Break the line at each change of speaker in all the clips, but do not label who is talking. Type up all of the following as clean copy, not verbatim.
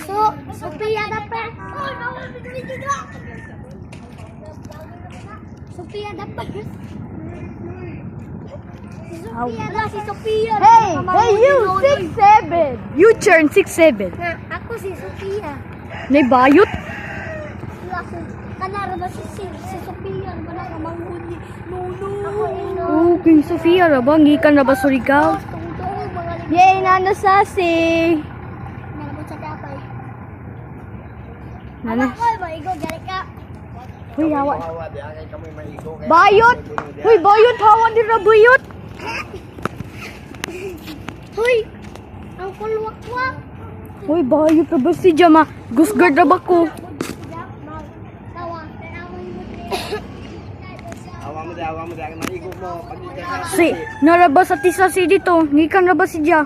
So, Sophia dapat. Sophia dapat. Si Sophia.
Hey, you 6'7". You turn 6'7".
Ako si Sophia.
Nay bayot.
Kanara ba si Sophia? Wala ka manghuli. No.
Okay, Sofia ra ba? Ngikan na ba Surigao? Yay, Nana Sassy.
Nalabot sa kapay.
Nana.
Hoy, maigo, gari ka.
Uy, hawa. Bayot! Uy, bayot! Hawa din na bayot!
Hoy, ang kulwak-wak.
Uy, bayot na ba si Jama? Gusgard na ba ko?
Awa mo dahil maigog mo.
Si, naraba sa tisa si dito. Ngikan na ba si Ja?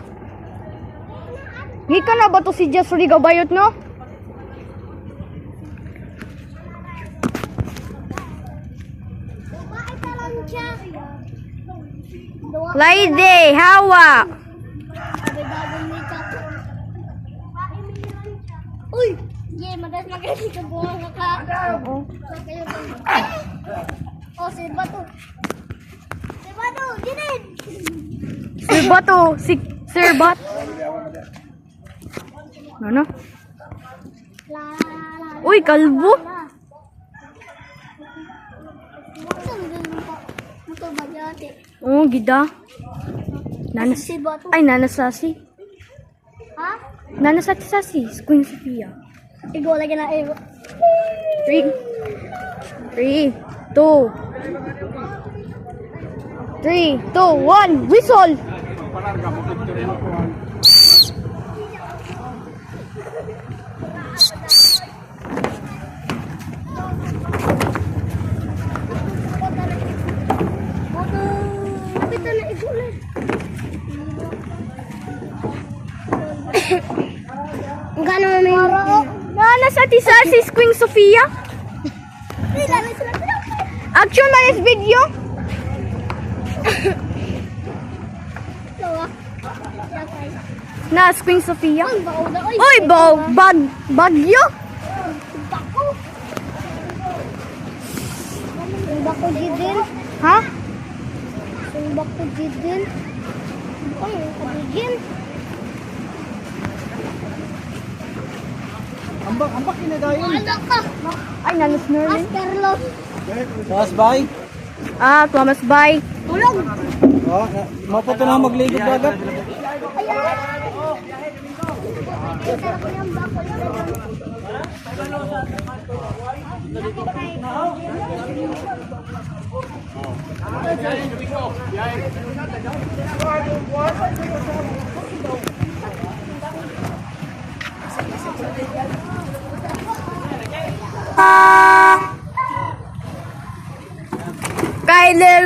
Ngikan na ba to si Ja Surigao bayot no? Laide, hawa!
Uy! Yay, magas ka buwang ka.
Oo.
Oh, si Bato. Si Bato, ginin!
Sir Bato, si Sir Bat. Ano? Uy, kalbo.
Muto ba yate?
Oo, gida. Nanas.
Si Bato.
Ay, nanasasi.
Ha?
Nanasati-sasi. Queen Sophia.
Igo lagi na igo.
3, 2, 1, whistle!
Kapito na igo na. Ang gano'n mo may...
Nanasati-sasi, Queen Sophia. Action man is video. Na, Queen Sophia. Uy, bagyo.
Sumbak ko jidin.
Ha?
Sumbak ko jidin. Ay, kabigin.
Ambak kinagayon.
Ano ka?
Ay, nanas Merlin.
Carlos.
Mas bay.
Ah, Thomas Bay.
Tulog.
Oh, maputo na magligid dagat.
Kyler.